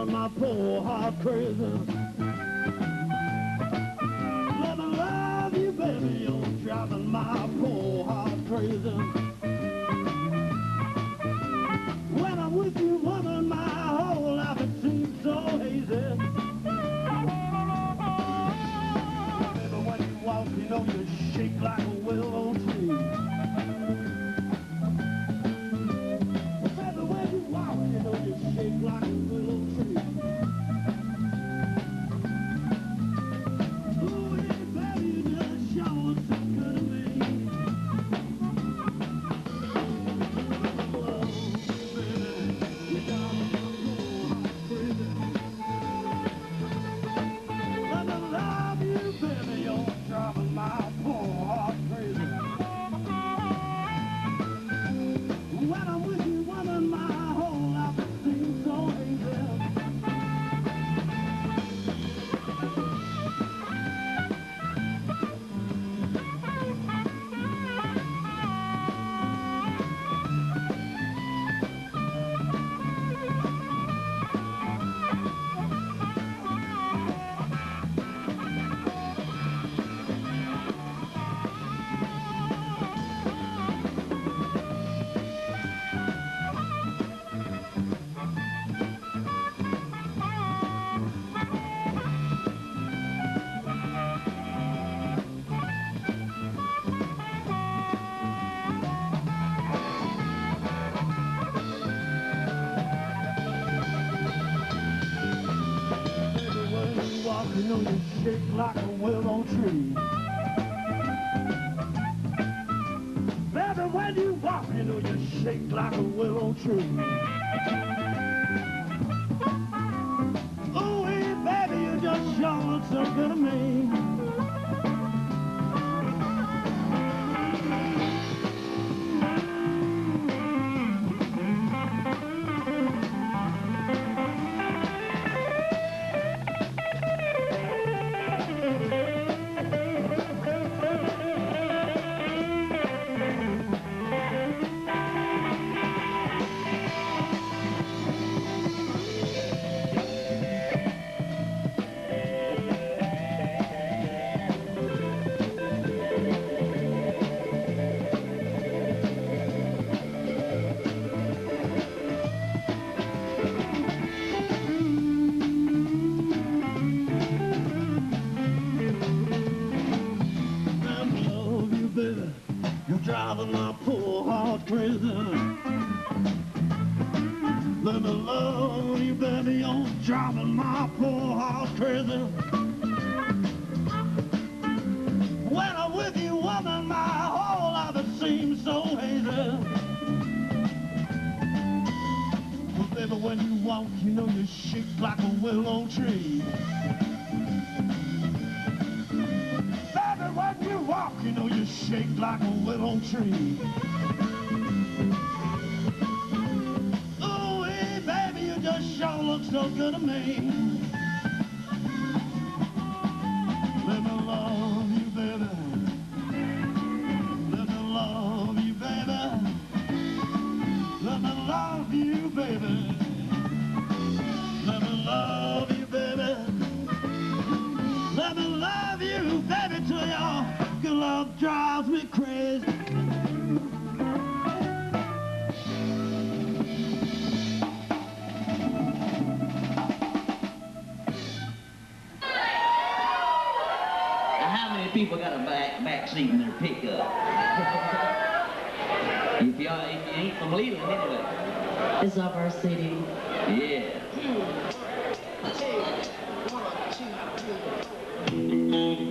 My poor heart crazy. Let me love you, baby. You're driving my poor heart crazy. When I'm with you, woman, my whole life it seems so hazy. Baby, when you walk, you know you shake like a willow tree. Baby, when you walk, you know you shake like a willow tree. You know you shake like a willow tree. Baby, when you walk, you know you shake like a willow tree. Ooh, baby, you just sure look so good to me. Driving my poor heart crazy. Let me love you, baby. You're driving my poor heart crazy. When I'm with you, woman, my whole life it seems so hazy. Well, baby, when you walk, you know you shake like a willow tree. When you walk, you know you shake like a willow tree. Ooh, baby, you just sure look so good to me. Let me love you, baby. Let me love you, baby. Let me love you, baby. Let me love you, baby. Let me love you, baby, till your good love drives me crazy. How many people got a back seat in their pickup? if you ain't from Leland anyway. It's off our CD. Yeah. 1, 2, 3.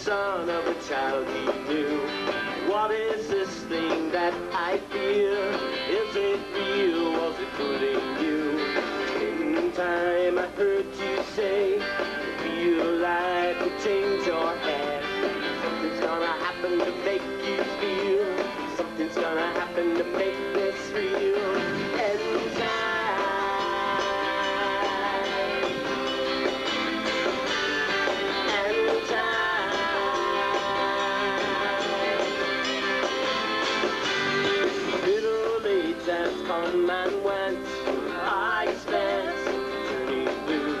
son of a child he knew. What is this thing that I feel? Is it real? Was it fooling you? In time I heard you say, feel like to change your head. Something's gonna happen to make you feel. Something's gonna happen to make this real. And time. Has come and went, I spent turning blue.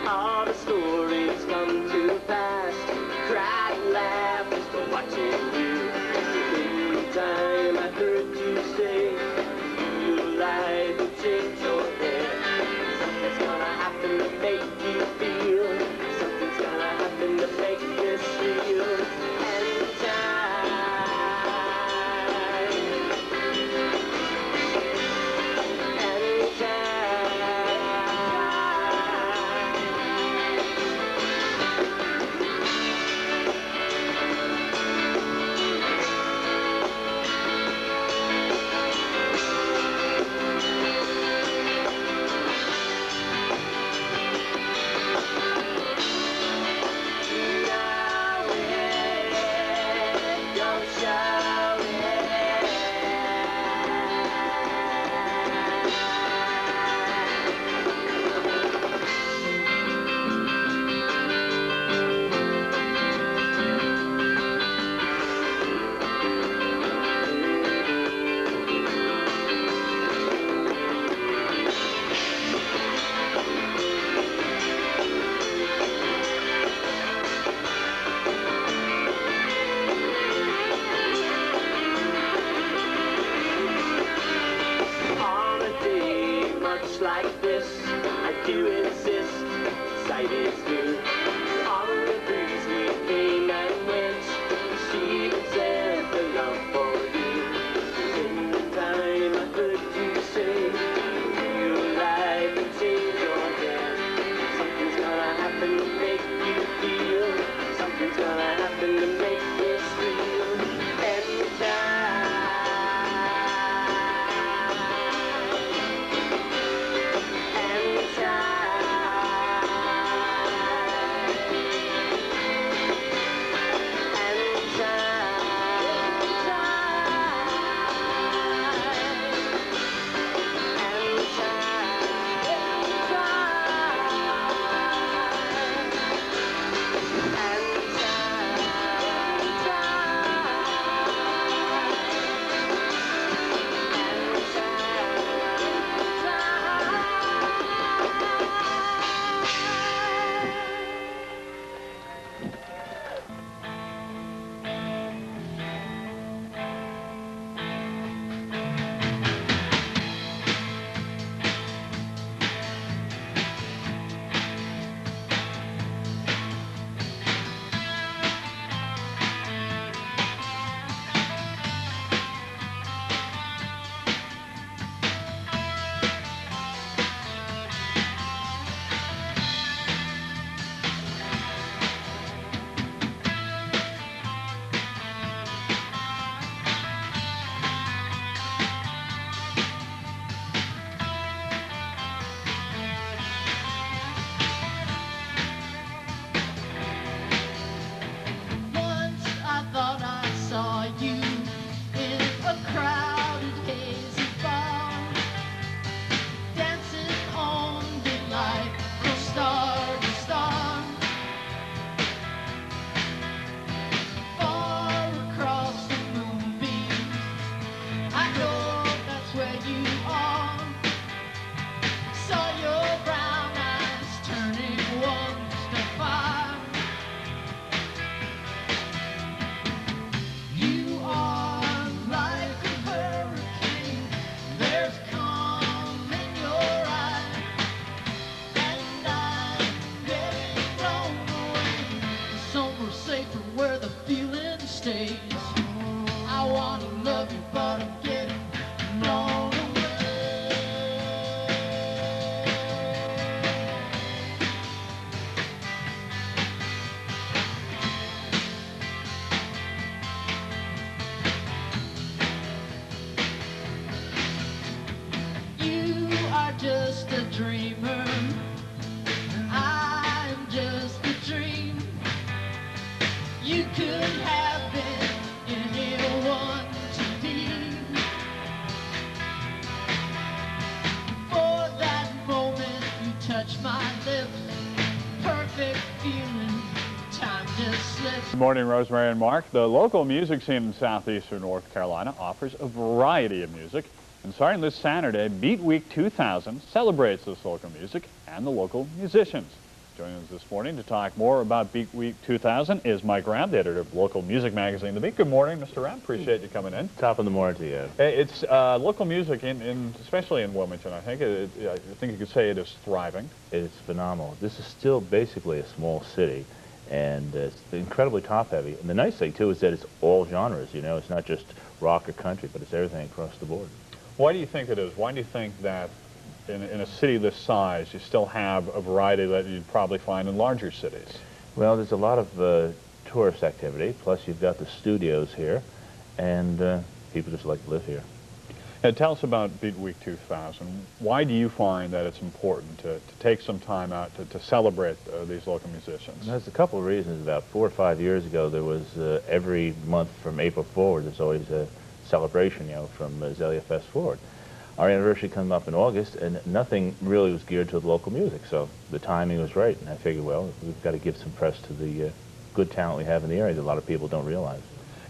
All the stories come to pass, cry and laugh just for watching you. In time I heard you say, you lied to change your head. Something's gonna happen to make you feel. Something's gonna happen to make this real. And time. Like this, I do insist, sight is good. On the breeze we came and went, she even said the love for you. In time I heard you say, you like to change your head. Something's gonna happen to make you feel. Something's gonna happen to make this real. And time. feeling, time just slips. Good morning, Rosemary and Mark. The local music scene in southeastern North Carolina offers a variety of music. And starting this Saturday, Beat Week 2000 celebrates this local music and the local musicians. Joining us this morning to talk more about Beat Week 2000 is Mike Raab, the editor of local music magazine The Beat. Good morning, Mr. Raab. Appreciate you coming in. Top of the morning to you. It's local music, especially in Wilmington, I think. I think you could say it is thriving. It's phenomenal. This is still basically a small city, and it's incredibly top-heavy. And the nice thing, too, is that it's all genres. You know, it's not just rock or country, but it's everything across the board. Why do you think it is? Why do you think that in a city this size, you still have a variety that you'd probably find in larger cities? Well, there's a lot of tourist activity, plus you've got the studios here, and people just like to live here. And tell us about Beat Week 2000. Why do you find that it's important to take some time out to celebrate these local musicians? There's a couple of reasons. About 4 or 5 years ago, there was every month from April forward, there's always a celebration, you know, from Azalea Fest forward. Our anniversary comes up in August, and nothing really was geared to the local music, so the timing was right, and I figured, well, we've got to give some press to the good talent we have in the area that a lot of people don't realize.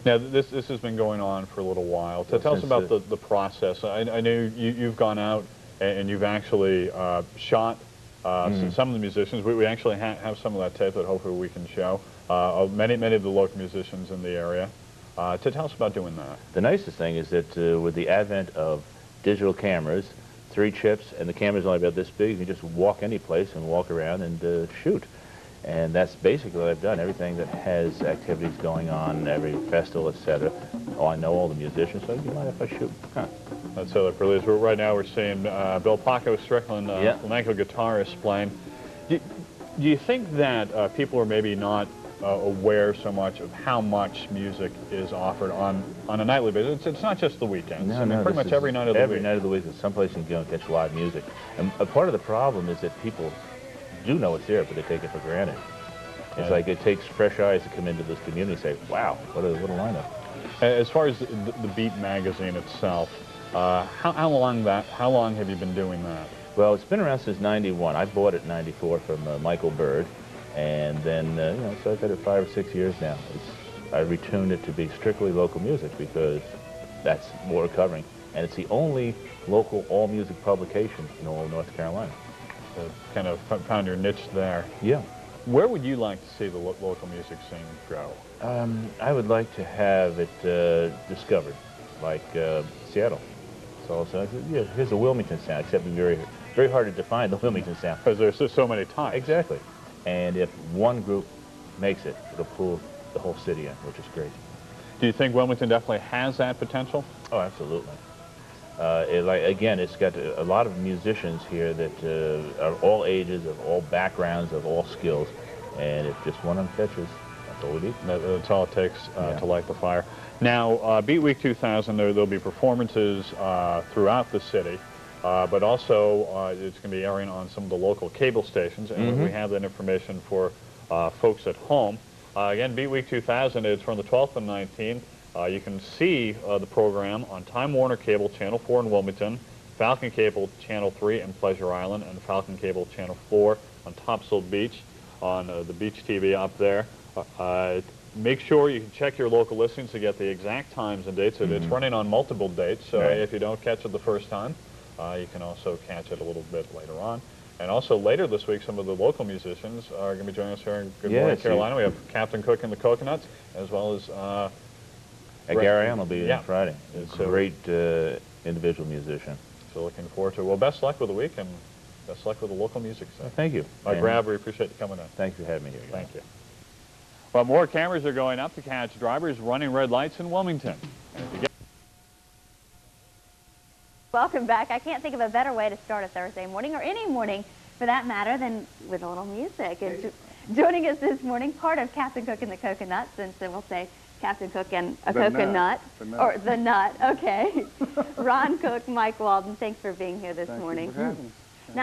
Now, this has been going on for a little while. So tell us about the process. I know you've gone out and you've actually shot some of the musicians. We actually have some of that tape that hopefully we can show of many of the local musicians in the area. To tell us about doing that. The nicest thing is that with the advent of digital cameras, 3 chips, and the camera's only about this big, you can just walk any place and walk around and shoot. And that's basically what I've done. Everything that has activities going on, every festival, etc. Oh, I know all the musicians, so you mind if I shoot? Huh. That's so that really is. Right now we're seeing Bill Paco Strickland, flamenco guitarist, playing. Do you think that people are maybe not aware so much of how much music is offered on a nightly basis? It's not just the weekends. No, I mean, pretty much every night of the week. Every night of the week, there's someplace you can go and catch live music. And a part of the problem is that people do know it's there, but they take it for granted. It's like it takes fresh eyes to come into this community and say, wow, what a lineup. As far as the Beat magazine itself, how long have you been doing that? Well, it's been around since '91. I bought it in '94 from Michael Bird. And then, you know, so I've had it 5 or 6 years now. I retuned it to be strictly local music because that's what we're covering. And it's the only local all-music publication in all of North Carolina. So kind of found your niche there. Yeah. Where would you like to see the local music scene go? I would like to have it discovered, like Seattle. So yeah, here's a Wilmington sound, except it's very hard to define the Wilmington sound. Because there's just so many types. Exactly. And if one group makes it, it'll pull the whole city in, which is great. Do you think Wilmington definitely has that potential? Oh, absolutely. Again, it's got a lot of musicians here that are all ages, of all backgrounds, of all skills, and if just one of them catches, that's all we need. That's all it takes to light the fire. Now, Beat Week 2000, there'll be performances throughout the city. But also, it's going to be airing on some of the local cable stations, and we have that information for folks at home. Again, Beat Week 2000 is from the 12th and 19th. You can see the program on Time Warner Cable Channel 4 in Wilmington, Falcon Cable Channel 3 in Pleasure Island, and Falcon Cable Channel 4 on Topsail Beach, on the Beach TV up there. Make sure you can check your local listings to get the exact times and dates. It's running on multiple dates, so if you don't catch it the first time, you can also catch it a little bit later on. And also later this week, some of the local musicians are going to be joining us here in Good Morning Carolina. We have Captain Cook and the Coconuts, as well as... Garry Allen will be in Friday. He's a great individual musician. So looking forward to it. Well, best luck with the week, and best luck with the local music scene. Thank you. Mike Raab, we appreciate you coming in. Thanks for having me here. Thank you. Well, more cameras are going up to catch drivers running red lights in Wilmington. Welcome back. I can't think of a better way to start a Thursday morning, or any morning for that matter, than with a little music. And joining us this morning, part of Captain Cook and the Coconuts, and so we'll say Captain Cook and a coconut, or the nut, okay. Ron Cook, Mike Walden, thanks for being here this morning. Thank you for having us.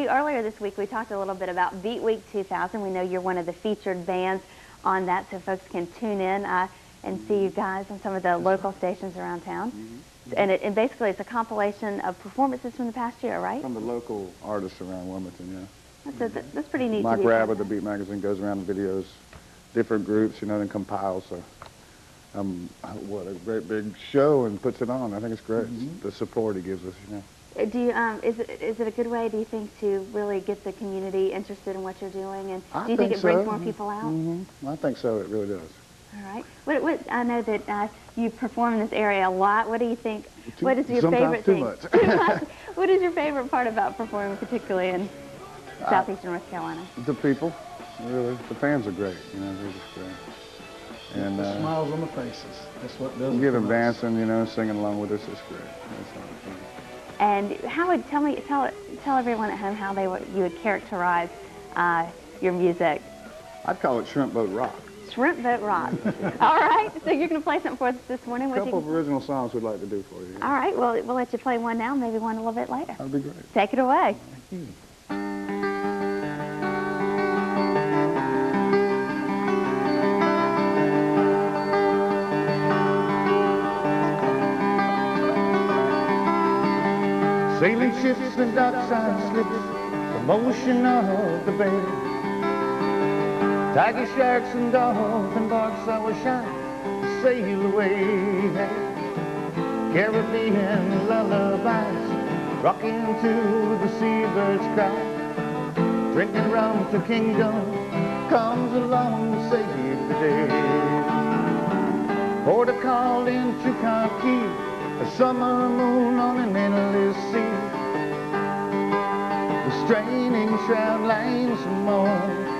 Now, earlier this week we talked a little bit about Beat Week 2000. We know you're one of the featured bands on that, so folks can tune in and see you guys on some of the local stations around town. And basically it's a compilation of performances from the past year, right? From the local artists around Wilmington, yeah. That's pretty neat. Mike Raab of the Beat magazine goes around and videos different groups, you know, and compiles. So, what a great big show and puts it on. I think it's great. The support he gives us, you know. Do you, is it a good way, do you think, to really get the community interested in what you're doing? And do you think it brings more people out? I think so. It really does. All right. I know that you perform in this area a lot. What do you think? What is your favorite thing? Sometimes too much. What is your favorite part about performing, particularly in southeastern North Carolina? The people, really. The fans are great. You know, they're just great. And the smiles on the faces. That's what does it. Give them dancing, you know, singing along with us. It's great. It's all fun. And how would tell everyone at home how you would characterize your music? I'd call it shrimp boat rock. Shrimp boat rock. All right. So you're going to play something for us this morning. A couple of original songs we'd like to do for you. All right. Well, we'll let you play one now, maybe one a little bit later. That'd be great. Take it away. Thank you. Sailing ships and dockside slips, the motion of the bay. Tiger sharks and dolphin barks, I wish I could sail away. Caribbean lullabies, rocking to the seabirds' cry. Drinking rum till kingdom comes along to save the day. Port a call into Key, a summer moon on an endless sea. The straining shroud lines some more.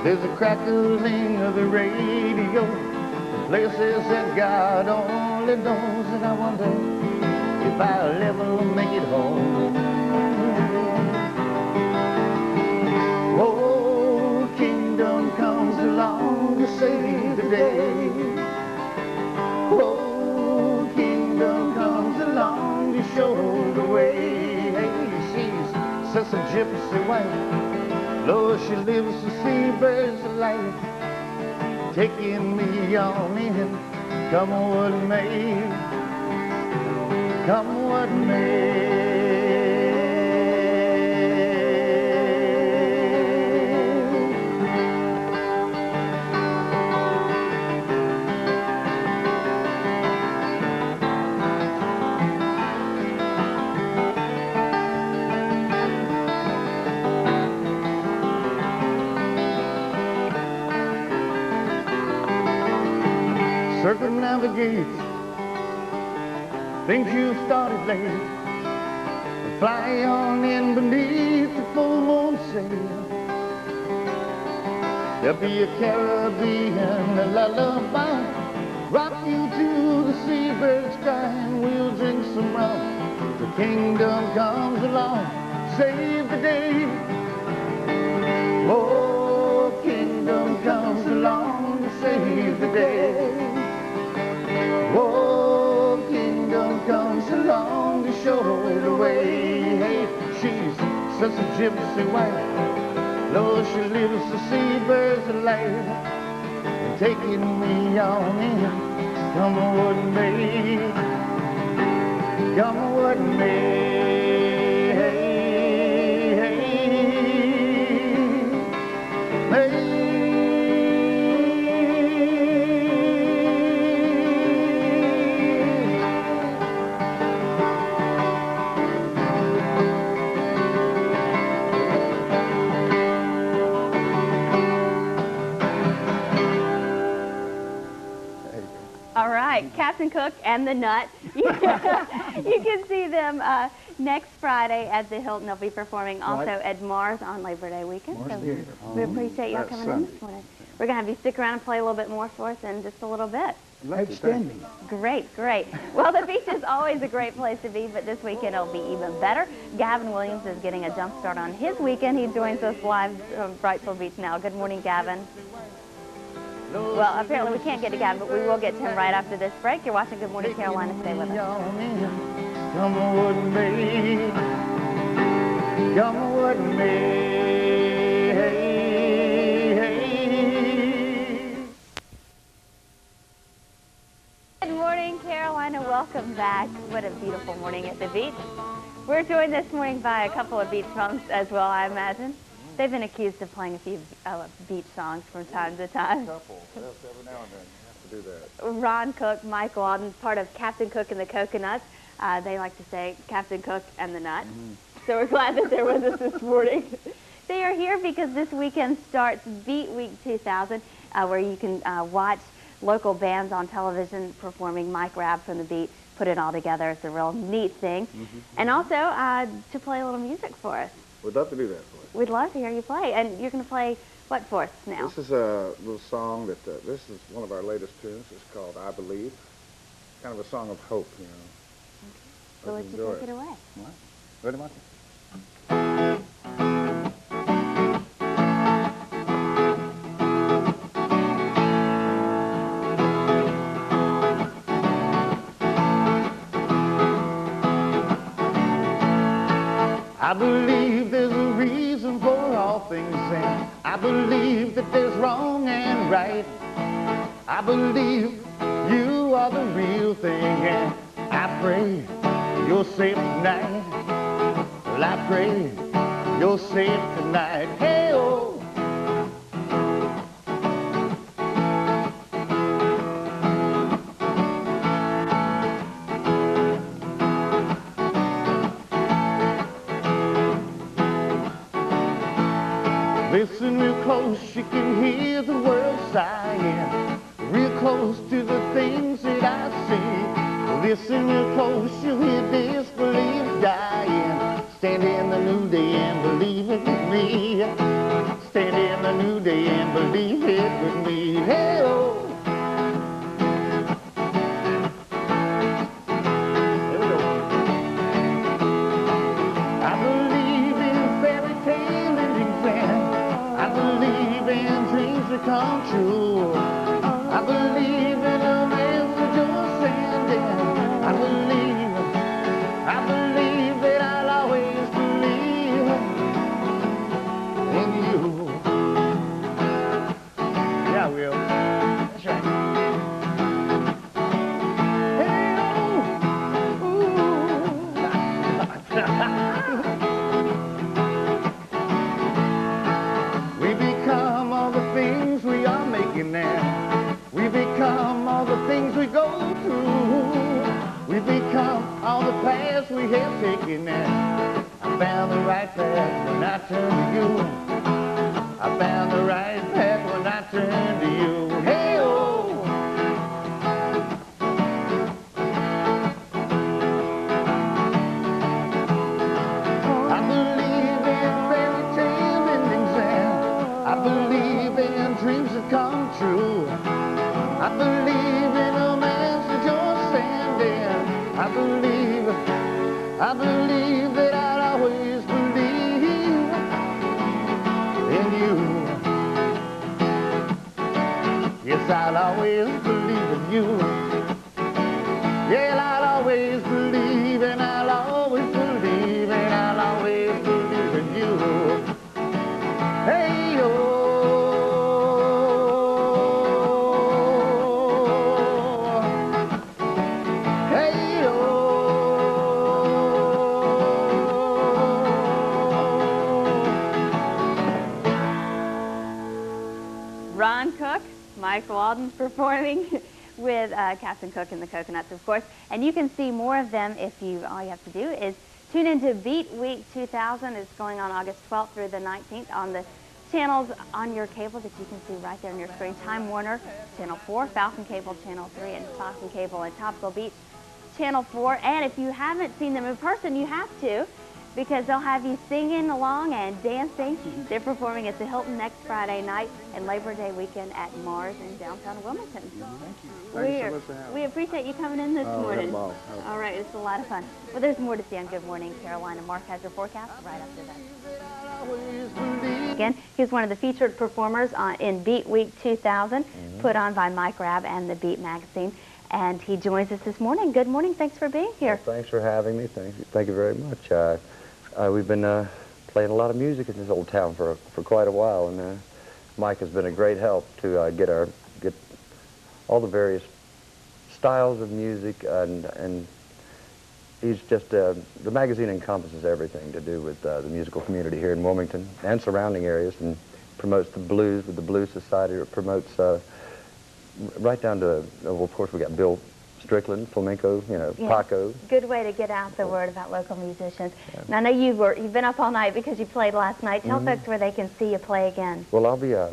There's a crackling of the radio, the places that God only knows, and I wonder if I'll ever make it home. Oh, kingdom comes along to save the day. Oh, kingdom comes along to show the way. Hey, she's such a gypsy wife. Lord, she lives the seabird's life, taking me on in, come what may, come what may. Circumnavigate, things you started late. Fly on in beneath the full moon sail. There'll be a Caribbean lullaby, rock you to the seabird's cry, and we'll drink some rum. The kingdom comes along, save the day. Oh, kingdom comes along to save the day. Oh, kingdom comes along to show the way. Hey, she's such a gypsy wife. Lord, she lives the seabird's life, and taking me on in, come what may, come what may. Hey, hey, hey. Captain Cook and the Nut. You can see them next Friday at the Hilton. They'll be performing also at Mars on Labor Day weekend. So we appreciate y'all coming in this morning. We're going to have you stick around and play a little bit more for us in just a little bit. Outstanding. Great, great. Well, the beach is always a great place to be, but this weekend it'll be even better. Gavin Williams is getting a jump start on his weekend. He joins us live from Brightsville Beach now. Good morning, Gavin. Well, apparently we can't get to Gavin, but we will get to him right after this break. You're watching Good Morning Carolina. Stay with us. Come what may, come what may. Hey, hey. Good morning, Carolina. Welcome back. What a beautiful morning at the beach. We're joined this morning by a couple of beach songs as well, I imagine. They've been accused of playing a few beach songs from time to time. Couple. Yes, every now and then you have to do that. Ron Cook, Mike Walden, part of Captain Cook and the Coconuts. They like to say Captain Cook and the Nut. So we're glad that they're with us this morning. They are here because this weekend starts Beat Week 2000, where you can watch local bands on television performing. Mike Raab from the Beat put it all together. It's a real neat thing. And also to play a little music for us. We'd love to do that for you. We'd love to hear you play. And you're going to play what for us now? This is a little song that, this is one of our latest tunes. It's called I Believe. Kind of a song of hope, you know. So let's just take it away. All right. Ready, Mike? I believe there's a reason for all things, and I believe that there's wrong and right. I believe you are the real thing, and I pray you're safe tonight. Well, I pray you're safe tonight. Hey, oh. Listen real close, you can hear the world sighing. Real close to the things that I see. Listen real close, you'll hear disbelief dying. Stand in the new day and believe it with me. Stand in the new day and believe it with me. Hey, oh. Here we go. I believe in fairy tale endings, and I believe in dreams that come true. I believe in a man's rejoicing. I believe that I'll always believe in you. Yeah, I will. That's right. Hey, oh, ooh. We become all the things we are making now. We become all the things we go through. We become all the paths we have taken now. I found the right path when I turned to you. I found the right path when I turned to you. Hey, oh. I believe in fairy tale endings, and I believe in dreams that come true. I believe in a man's rejoicing, and I believe that I'll always believe in you. Yes, I'll always believe in you. Yeah, I'll always believe, and I'll always believe, and I'll always believe in you. Hey, oh. Ron Cook, Mike Walden performing with Captain Cook and the Coconuts, of course. And you can see more of them if all you have to do is tune into Beat Week 2000. It's going on August 12th through the 19th on the channels on your cable that you can see right there on your screen. Time Warner, Channel 4, Falcon Cable, Channel 3, and Fox and Cable and Tropical Beach, Channel 4. And if you haven't seen them in person, you have to, because they'll have you singing along and dancing. They're performing at the Hilton next Friday night and Labor Day weekend at Mars in downtown Wilmington. Thank you. Thank you so much for having me. We appreciate you coming in this morning. Ball. All right, it's a lot of fun. Well, there's more to see on Good Morning Carolina. Mark has your forecast right after that. Again, he's one of the featured performers in Beat Week 2000, put on by Mike Raab and the Beat magazine. And he joins us this morning. Good morning. Thanks for being here. Well, thanks for having me. Thank you very much. We've been playing a lot of music in this old town for quite a while, and Mike has been a great help to get all the various styles of music and he's just, the magazine encompasses everything to do with the musical community here in Wilmington and surrounding areas, and promotes the blues with the Blues Society. It promotes right down to, well, of course, we got Bill Strickland, flamenco, you know, Yeah. Paco. Good way to get out the word about local musicians. Now, I know you've been up all night because you played last night. Tell folks where they can see you play again. Well, I'll be at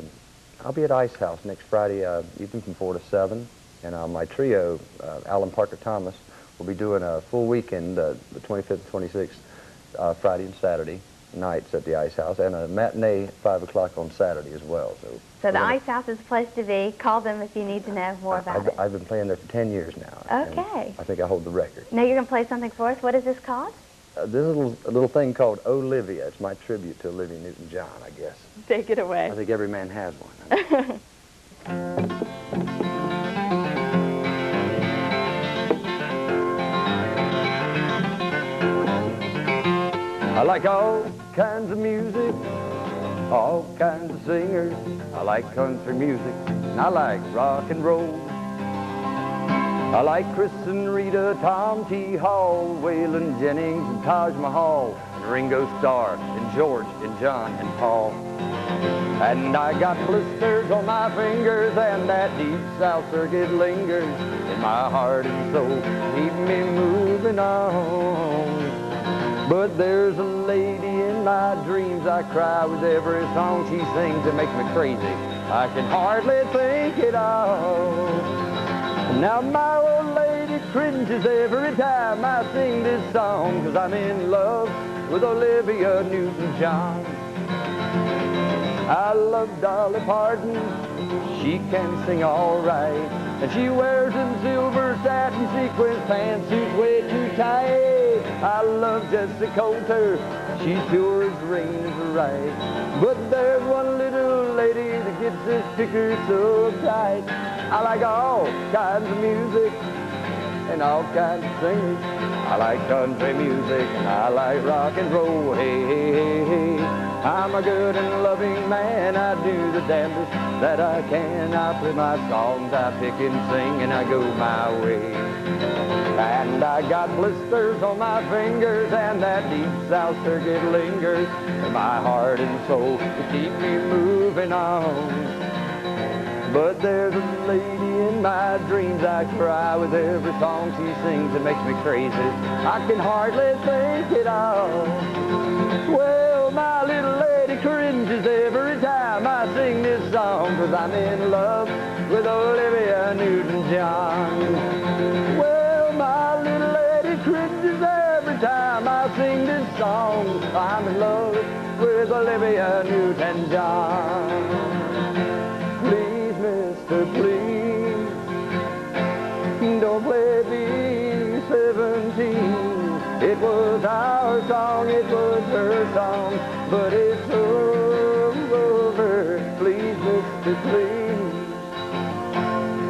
Ice House next Friday evening from 4 to 7, and my trio, Alan Parker Thomas, will be doing a full weekend, the 25th and 26th, Friday and Saturday nights at the Ice House, and a matinee at 5 o'clock on Saturday as well. So the Ice House is the place to be. Call them if you need to know more about it. I've been playing there for 10 years now. Okay. I think I hold the record. Now you're going to play something for us. What is this called? This is a little thing called Olivia. It's my tribute to Olivia Newton-John, I guess. Take it away. I think every man has one. I like all kinds of music, all kinds of singers. I like country music, and I like rock and roll. I like Chris and Rita, Tom T. Hall, Waylon Jennings and Taj Mahal, and Ringo Starr, and George, and John, and Paul. And I got blisters on my fingers, and that deep South circuit lingers in my heart and soul, keep me moving on. But there's a lady in my dreams, I cry with every song she sings. It makes me crazy, I can hardly think it all. Now my old lady cringes every time I sing this song, 'cause I'm in love with Olivia Newton-John. I love Dolly Parton, she can sing all right, and she wears them silver satin sequins pantsuits way too tight. I love Jessie Coulter, she's pure as rain right. But there's one little lady that gets this sticker so tight. I like all kinds of music and all kinds of singers. I like country music and I like rock and roll. Hey, hey, hey, hey. I'm a good and loving man. I do the damnedest that I can. I play my songs, I pick and sing, and I go my way. And I got blisters on my fingers, and that deep South circuit lingers in my heart and soul to keep me moving on. But there's a lady in my dreams, I cry with every song she sings. It makes me crazy, I can hardly think it all. Well, my little lady cringes every time I sing this song, 'cause I'm in love with Olivia Newton-John. Well, my little lady cringes every time I sing this song. I'm in love with Olivia Newton-John. Please, mister, please, don't play B-17. It was our song, it was her song, but it's over. Please, mister, please,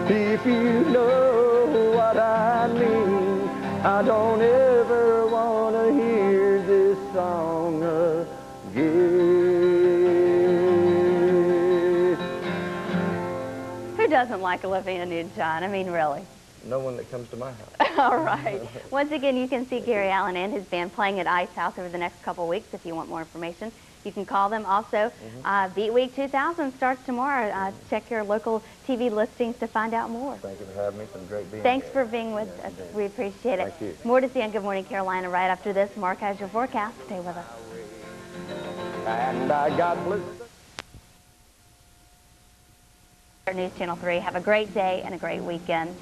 if you know what I mean, I don't ever want to hear this song again. Who doesn't like Olivia Newton-John? I mean, really. No one that comes to my house. All right. Once again, you can see Garry Allen and his band playing at Ice House over the next couple of weeks. If you want more information, you can call them. Also, Beat Week 2000 starts tomorrow. Check your local TV listings to find out more. Thank you for having me. It's been great being Thanks here. for being with us. We appreciate it. Thank you. More to see on Good Morning Carolina right after this. Mark has your forecast. Stay with us. And I got blisters. News Channel 3. Have a great day and a great weekend.